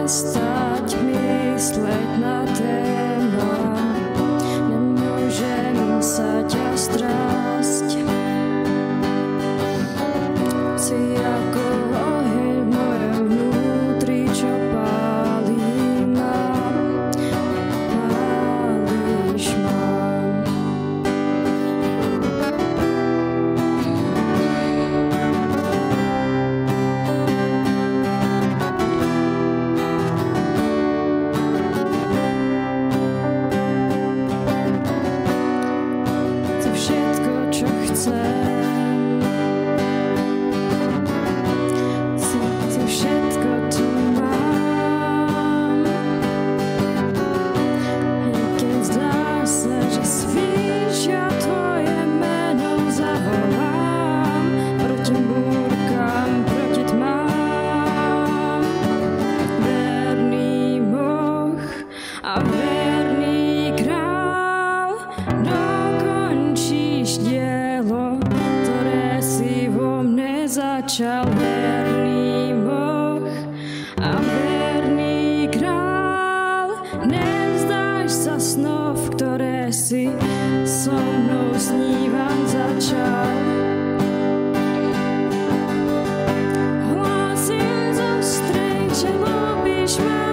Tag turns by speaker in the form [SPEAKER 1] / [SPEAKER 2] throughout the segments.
[SPEAKER 1] prestať mysleť na téma, nemôžem sa ťa strásť. Si ako oheň v mojom vnútri, čo pálí ma, pálíš ma. A verný král, dokončíš dielo, ktoré si vo mne začal. Verný Boh a verný král, nevzdáš sa snov, ktoré si so mnou snívať začal. Hlásim zo strech, že ľúbiš ma.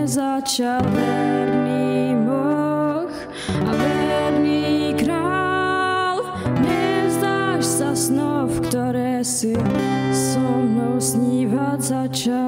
[SPEAKER 1] Začal verný Boh a verný král, nevzdáš sa snov, ktoré si so mnou snívať začal.